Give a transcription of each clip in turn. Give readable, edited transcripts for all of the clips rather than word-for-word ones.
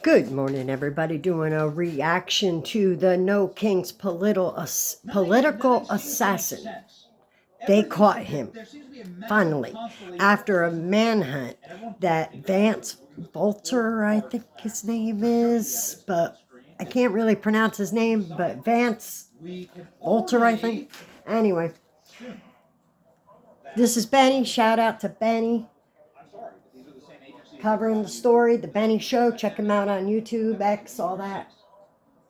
Good morning, everybody. Doing a reaction to the No Kings political assassin. They caught him, finally, after a manhunt that Vance Bolter, I think his name is, but I can't really pronounce his name, but Vance Bolter, I think. Anyway, this is Benny. Shout out to Benny. Covering the story, The Benny Show. Check him out on YouTube, X, all that.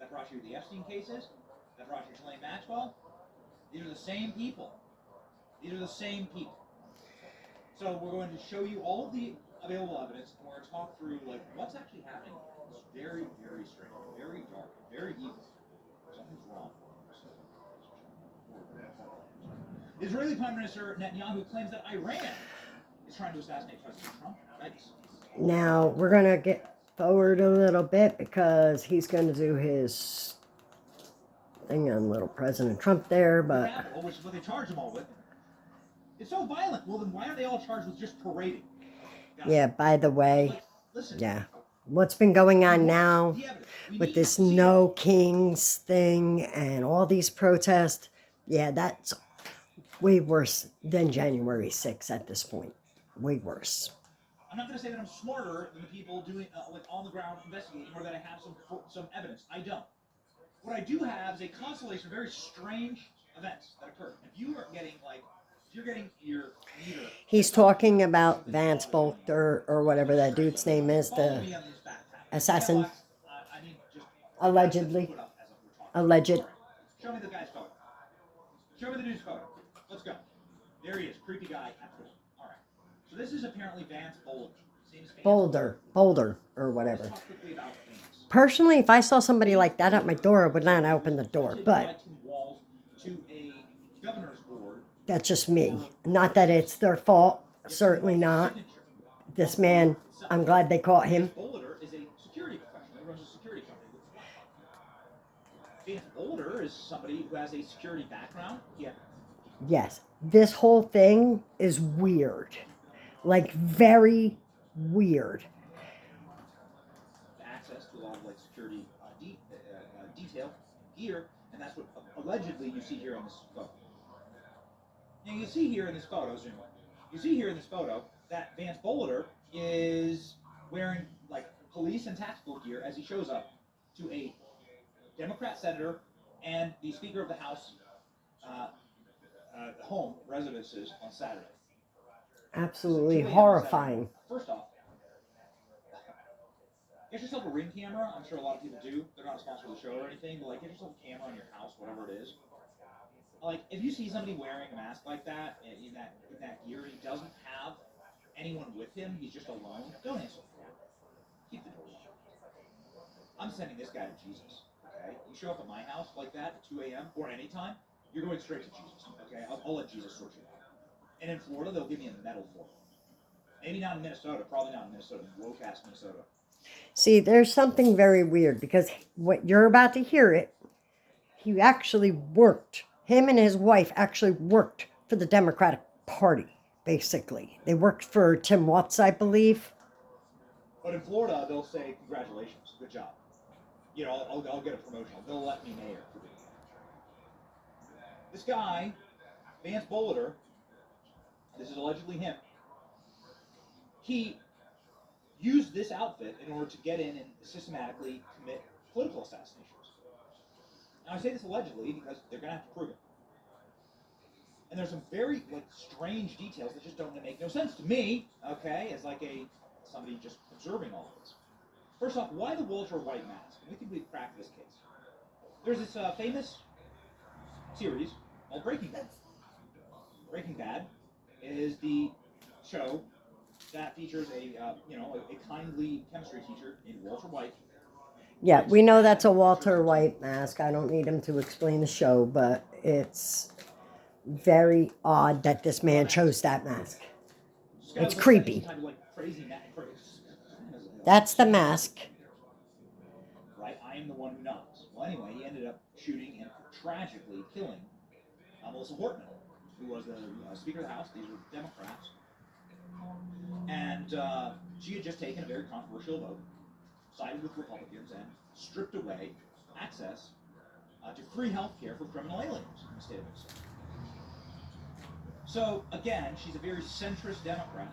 That brought you the Epstein cases, that brought you Ghislaine Maxwell. These are the same people. These are the same people. So we're going to show you all of the available evidence, and we're going to talk through like what's actually happening. It's very, very strange, very dark, very evil. Something's wrong. Israeli Prime Minister Netanyahu claims that Iran is trying to assassinate President Trump. Now we're gonna get forward a little bit because he's gonna do his thing on little President Trump there, but which is what they charge them all with. It's so violent. Well, then why are they all charged with just parading? Yeah, by the way, yeah, what's been going on now with this No Kings thing and all these protests, yeah, that's way worse than January 6th at this point. Way worse. I'm not going to say that I'm smarter than the people doing like on the ground investigating, or that I have some evidence. I don't. What I do have is a constellation of very strange events that occur. If you are getting like, if you're getting your meter, he's talking about Vance Bolter or whatever that dude's name is, the assassin, allegedly, alleged. Show me the guy's photo. Show me the dude's photo. Let's go. There he is, creepy guy. All right. So this is apparently Vance Boulder, or whatever. Personally, if I saw somebody like that at my door, I would not open the door. But that's just me. Not that it's their fault. Certainly not. This man, I'm glad they caught him. Boulder is a security professional. He runs a security company. Vance Boulder is somebody who has a security background. Yeah. Yes. This whole thing is weird. Like, very weird. Access to a lot of like security detail gear, and that's what allegedly you see here on this photo. And you see here in this photo, you see here in this photo that Vance Boulder is wearing like police and tactical gear as he shows up to a Democrat senator and the Speaker of the House home residences on Saturday. Absolutely horrifying. First off, get yourself a Ring camera. I'm sure a lot of people do. They're not a sponsor of the show or anything, but like get yourself a camera on your house, whatever it is. Like if you see somebody wearing a mask like that in that gear, and he doesn't have anyone with him, he's just alone, don't answer the phone. Keep the door locked. I'm sending this guy to Jesus. Okay, you show up at my house like that at 2 a.m. or any time, you're going straight to Jesus. Okay, I'll let Jesus sort you out. And in Florida, they'll give me a medal for it. Maybe not in Minnesota. Probably not in Minnesota. Woke-ass Minnesota. See, there's something very weird because what you're about to hear it, he actually worked. Him and his wife actually worked for the Democratic Party, basically. They worked for Tim Watts, I believe. But in Florida, they'll say, congratulations, good job. You know, I'll get a promotion. They'll let me mayor for doing that. This guy, Vance Boulder, this is allegedly him, he used this outfit in order to get in and systematically commit political assassinations. Now I say this allegedly because they're going to have to prove it. And there's some very like strange details that just don't make no sense to me, okay, as like somebody just observing all of this. First off, why the Walter White mask? We think we've cracked this case. There's this famous series called Breaking Bad. Breaking Bad is the show that features a kindly chemistry teacher named Walter White. Yeah, we know that's a Walter White mask. I don't need him to explain the show, but it's very odd that this man chose that mask. It's creepy. That's the mask. Right, I am the one who knows. Well, anyway, he ended up shooting and tragically killing Melissa Hortman, who was the Speaker of the House. These were Democrats. And she had just taken a very controversial vote sided with Republicans and stripped away access to free health care for criminal aliens in the state of Minnesota. So, again, she's a very centrist Democrat.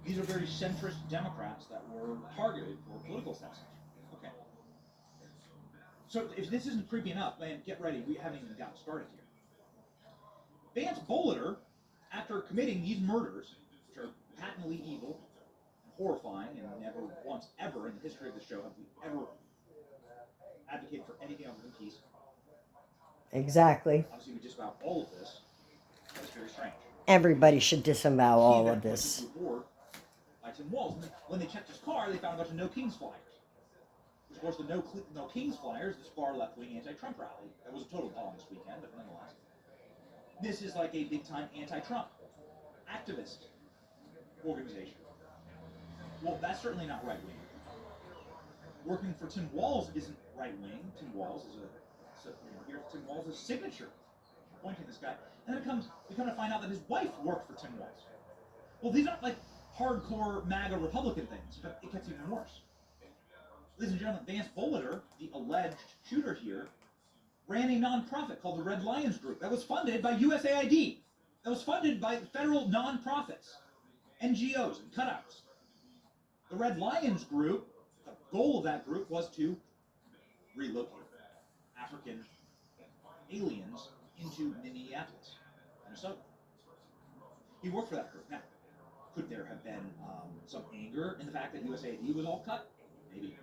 These are very centrist Democrats that were targeted for political assassination. Okay. So if this isn't creepy enough, man, get ready. We haven't even gotten started here. Vance Bollitter, after committing these murders, which are patently evil and horrifying, and never once ever in the history of the show have we ever advocated for anything other than peace. Exactly. Obviously, we disavow all of this. That's very strange. Everybody should disavow all of this. By Tim Walz. When they checked his car, they found a bunch of No Kings flyers. Which, of course, the No Kings flyers, this far left-wing anti-Trump rally. That was a total bomb this weekend, but nonetheless. This is like a big-time anti-Trump activist organization. Well, that's certainly not right-wing. Working for Tim Walz isn't right-wing. Tim Walz is here's Tim Walz's signature appointing this guy. And then we come to find out that his wife worked for Tim Walz. Well, these aren't like hardcore MAGA Republican things, but it gets even worse. Ladies and gentlemen, Vance Bollitter, the alleged shooter here, ran a nonprofit called the Red Lions Group that was funded by USAID. That was funded by federal nonprofits, NGOs, and cutouts. The Red Lions Group, the goal of that group was to relocate African aliens into Minneapolis, Minnesota. He worked for that group. Now, could there have been some anger in the fact that USAID was all cut? Maybe.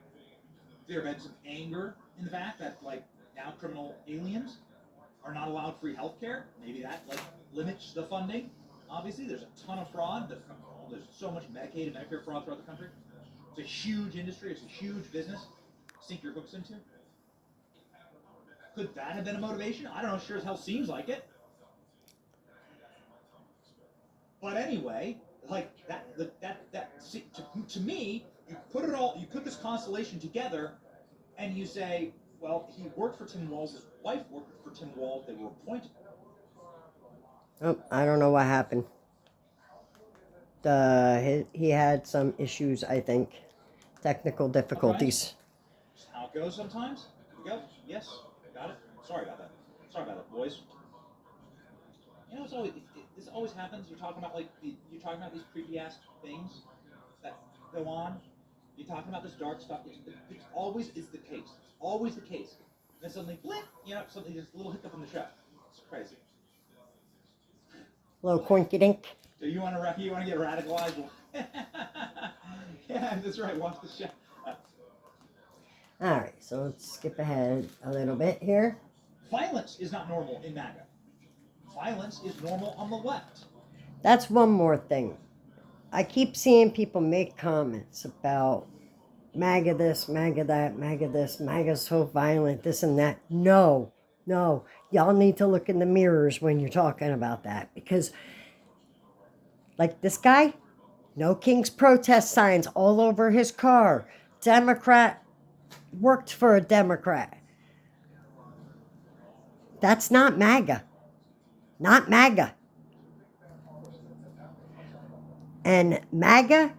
Could there have been some anger in the fact that, like, now criminal aliens are not allowed free health care? Maybe that, like, limits the funding. Obviously, there's a ton of fraud. There's so much Medicaid and Medicare fraud throughout the country. It's a huge industry. It's a huge business. Sink your hooks into. Could that have been a motivation? I don't know. Sure as hell seems like it. But anyway, like to me, you put this constellation together, and you say, well, he worked for Tim Walz. His wife worked for Tim Walz. They were appointed. Oh, I don't know what happened. He had some issues, I think. Technical difficulties. Just how it goes sometimes. Here we go. Yes, got it. Sorry about that, boys. You know, this always happens. You're talking about these creepy ass things that go on. You're talking about this dark stuff. It's always the case. It's always the case. And then suddenly, blip, something, just a little hiccup in the show. It's crazy. Little quinky dink. Do you want to get radicalized? Yeah, that's right. Watch the show. All right, so let's skip ahead a little bit here. Violence is not normal in MAGA. Violence is normal on the left. That's one more thing. I keep seeing people make comments about MAGA this, MAGA that, MAGA this, MAGA so violent, this and that. No. Y'all need to look in the mirrors when you're talking about that. Because, like this guy, No Kings protest signs all over his car. Democrat, worked for a Democrat. That's not MAGA. Not MAGA. And MAGA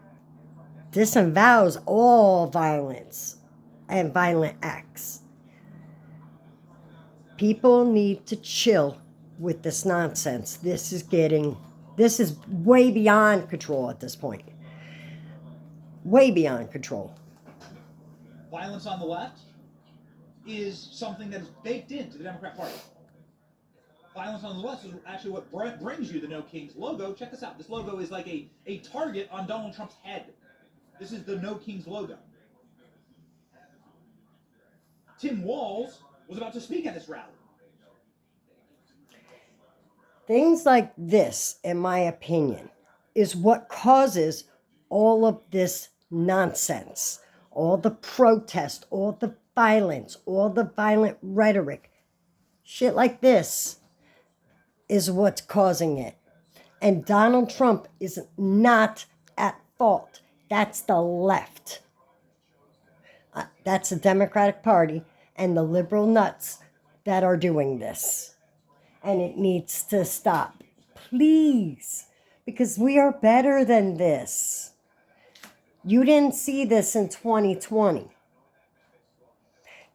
disavows all violence and violent acts. People need to chill with this nonsense. This is way beyond control at this point. Way beyond control. Violence on the left is something that is baked into the Democrat Party. Violence on the left is actually what brings you the No Kings logo. Check this out. This logo is like a target on Donald Trump's head. This is the No Kings logo. Tim Walz was about to speak at this rally. Things like this, in my opinion, is what causes all of this nonsense. All the protest, all the violence, all the violent rhetoric. Shit like this is what's causing it. And Donald Trump is not at fault. That's the left. That's the Democratic Party and the liberal nuts that are doing this. And it needs to stop. Please. Because we are better than this. You didn't see this in 2020.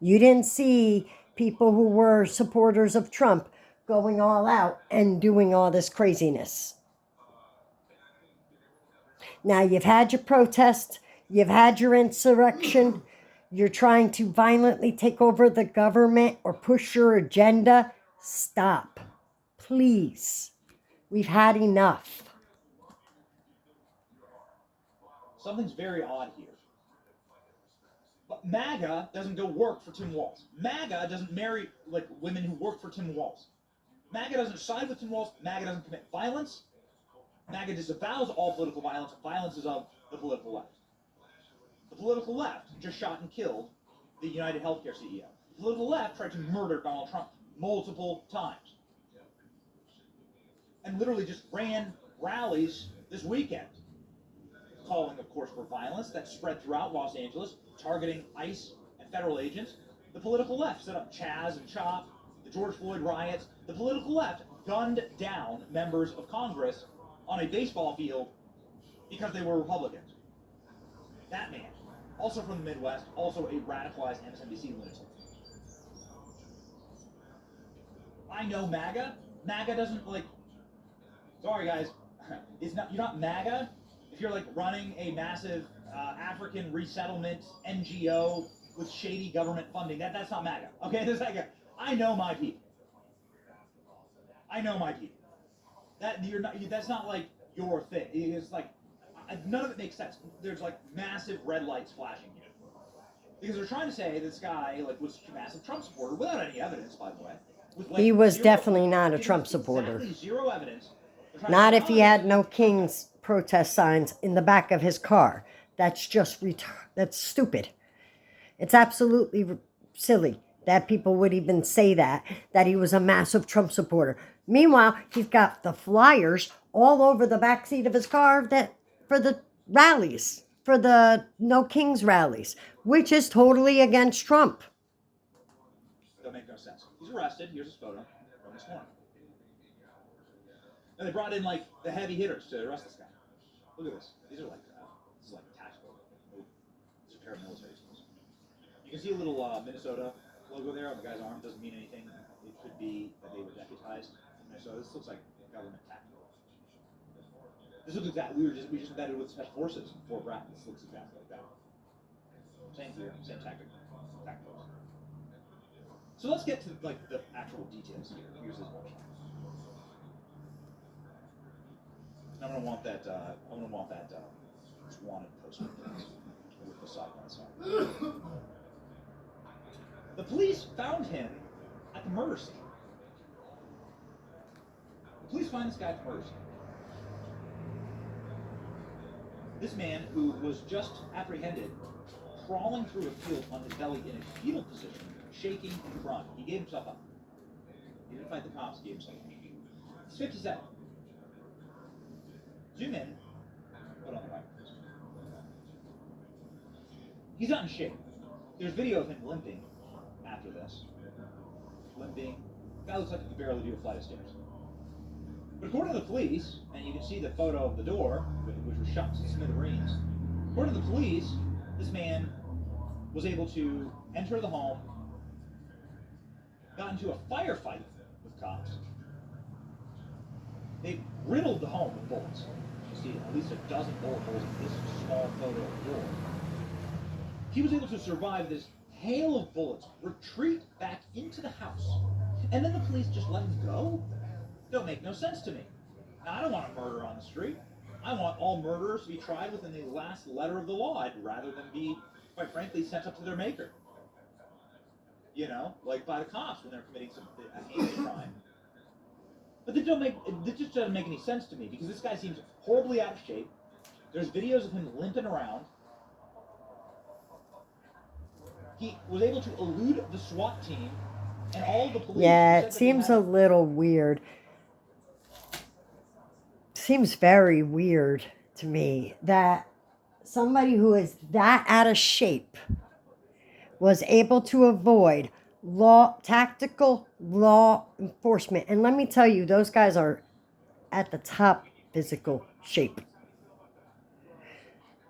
You didn't see people who were supporters of Trump going all out and doing all this craziness. Now you've had your protest, you've had your insurrection, you're trying to violently take over the government or push your agenda. Stop. Please. We've had enough. Something's very odd here. But MAGA doesn't go work for Tim Walz. MAGA doesn't marry like women who work for Tim Walz. MAGA doesn't side with Tim Walz. MAGA doesn't commit violence. MAGA disavows all political violence. Violence is of the political left. The political left just shot and killed the United Healthcare CEO. The political left tried to murder Donald Trump multiple times. And literally just ran rallies this weekend, calling, of course, for violence that spread throughout Los Angeles, targeting ICE and federal agents. The political left set up Chaz and Chop, the George Floyd riots. The political left gunned down members of Congress on a baseball field because they were Republicans. That man, also from the Midwest, also a radicalized MSNBC lunatic. I know MAGA. MAGA doesn't like. Sorry, guys. It's not. You're not MAGA if you're like running a massive African resettlement NGO with shady government funding. That's not MAGA. Okay, there's like I know my people. I know my people. That you're not. That's not like your thing. It's like none of it makes sense. There's like massive red lights flashing here because they're trying to say this guy like was a massive Trump supporter without any evidence, by the way. With, like, He was zero, definitely not a Trump supporter. Exactly zero evidence. Not if he had no King's protest signs in the back of his car. That's just that's stupid. It's absolutely silly that people would even say that he was a massive Trump supporter. Meanwhile, he's got the flyers all over the backseat of his car that for the rallies, for the No Kings rallies, which is totally against Trump. Don't make no sense. He's arrested. Here's his photo from this morning. And they brought in like the heavy hitters to arrest this guy. Look at this. These are like this is like tactical. These are paramilitary tools. You can see a little Minnesota logo there on the guy's arm. Doesn't mean anything. It could be that they were deputized in Minnesota. This looks like government tactical. This looks exactly. We just embedded with special forces in Fort Bragg. This looks exactly like that. Same here. Same tactics. So let's get to like the actual details here. Here's his motion. I'm gonna want that. Wanted poster with the side by side. The police found him at the murder scene. The police find this guy at the murder scene. This man, who was just apprehended, crawling through a field on his belly in a fetal position, shaking and crying. He gave himself up. He didn't fight the cops. He gave himself up. He's 57. Zoom in. Put on the right. He's not in shape. There's video of him limping after this. Limping. Guy looks like he could barely do a flight of stairs. But according to the police, and you can see the photo of the door, which was shot to smithereens, according to the police, this man was able to enter the home, got into a firefight with cops. They riddled the home with bullets. You see at least a dozen bullet holes in this small photo of the door. He was able to survive this hail of bullets, retreat back into the house, and then the police just let him go? Don't make no sense to me. Now, I don't want a murder on the street. I want all murderers to be tried within the last letter of the law. I'd rather than be, quite frankly, sent up to their maker. You know, like by the cops when they're committing a heinous crime. But this just doesn't make any sense to me because this guy seems horribly out of shape. There's videos of him limping around. He was able to elude the SWAT team and all the police. Yeah, it seems a little weird. Seems very weird to me that somebody who is that out of shape was able to avoid tactical law enforcement. And let me tell you, those guys are at the top physical shape.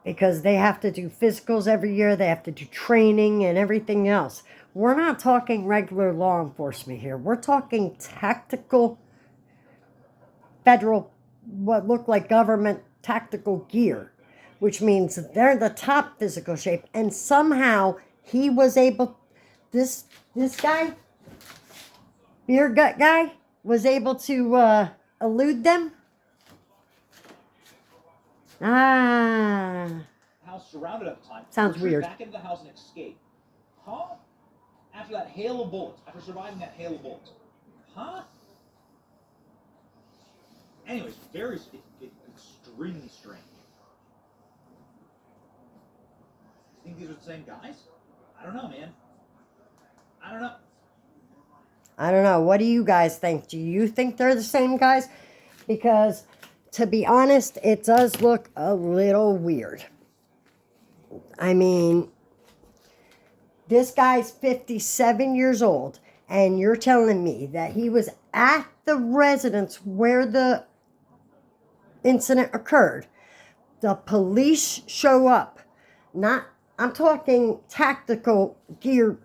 because they have to do physicals every year. They have to do training and everything else. We're not talking regular law enforcement here. We're talking tactical, federal, what look like government tactical gear, which means they're the top physical shape. And somehow he was able, this guy, beer gut guy, was able to elude them. House surrounded at the time. Sounds retreat weird. Back into the house and escape. Huh? After that hail of bullets. After surviving that hail of bullets. Huh? Anyways, it's extremely strange. You think these are the same guys? I don't know, man. I don't know. I don't know. What do you guys think? Do you think they're the same guys? Because, to be honest, it does look a little weird. I mean, this guy's 57 years old, and you're telling me that he was at the residence where the incident occurred. The police show up. I'm talking tactical gear,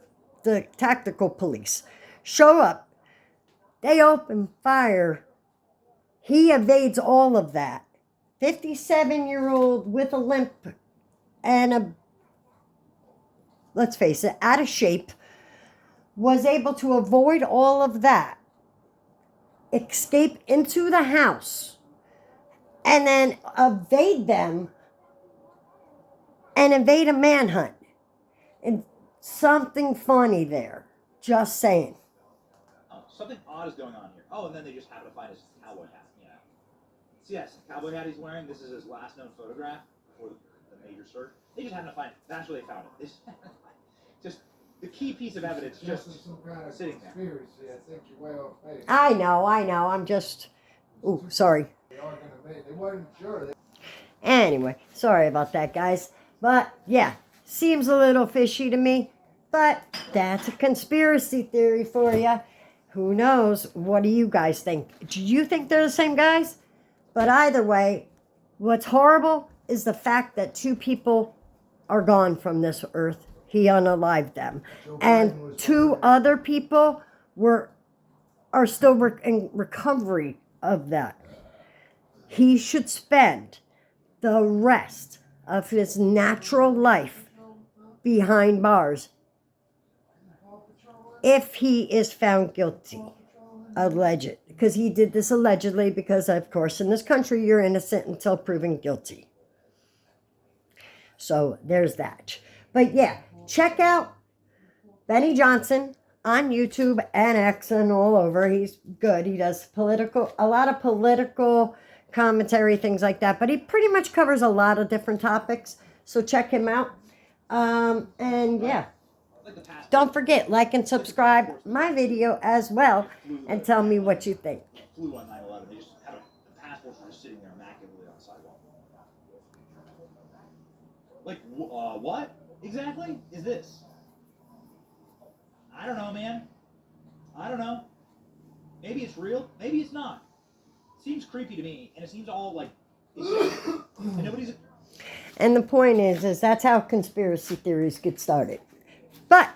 the tactical police show up. They open fire. He evades all of that. 57-year-old with a limp and let's face it, out of shape, was able to avoid all of that, escape into the house, and then evade them and evade a manhunt. And something funny there. Just saying. Oh, something odd is going on here. Oh, and then they just happen to find his cowboy hat. Yeah. See, yes, the cowboy hat he's wearing. This is his last known photograph before the major search. They just happen to find it. That's where they found it. This, just the key piece of evidence just some kind of sitting there. Conspiracy. I think you're way off base. I know. I'm just... Ooh, sorry. They are going to make. They wasn't sure. Anyway, sorry about that, guys. But, yeah, seems a little fishy to me. But that's a conspiracy theory for you. Who knows? What do you guys think? Do you think they're the same guys? But either way, what's horrible is the fact that 2 people are gone from this earth. He unalived them. And 2 other people are still in recovery of that. He should spend the rest of his natural life behind bars if he is found guilty. Alleged. Because he did this allegedly, because of course in this country you're innocent until proven guilty. So there's that. But yeah, check out Benny Johnson on YouTube and X and all over. He's good. He does a lot of political commentary, things like that. But he pretty much covers a lot of different topics. So check him out. And yeah. Don't forget, like and subscribe my video as well, and tell me what you think. Flew on 9/11. They just had the passports were just sitting there immaculately on the sidewalk. Like, what exactly is this? I don't know, man. I don't know. Maybe it's real. Maybe it's not. It seems creepy to me, and it seems all like. And nobody's. And the point is that's how conspiracy theories get started. But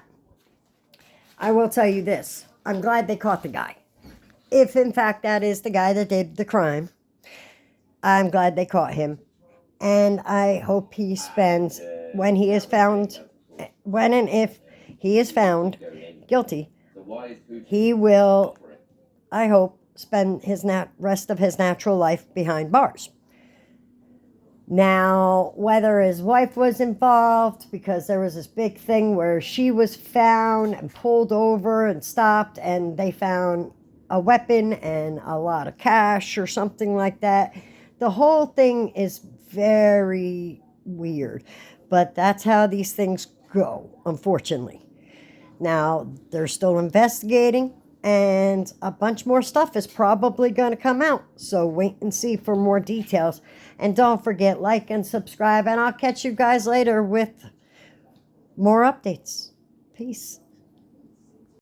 I will tell you this. I'm glad they caught the guy. If, in fact, that is the guy that did the crime, I'm glad they caught him. And I hope he spends, when and if he is found guilty, he will, I hope, spend his rest of his natural life behind bars. Now, whether his wife was involved, because there was this big thing where she was found and pulled over and stopped, and they found a weapon and a lot of cash or something like that. The whole thing is very weird, but that's how these things go, unfortunately. Now, they're still investigating, and a bunch more stuff is probably going to come out. So wait and see for more details. And don't forget, like and subscribe. And I'll catch you guys later with more updates. Peace.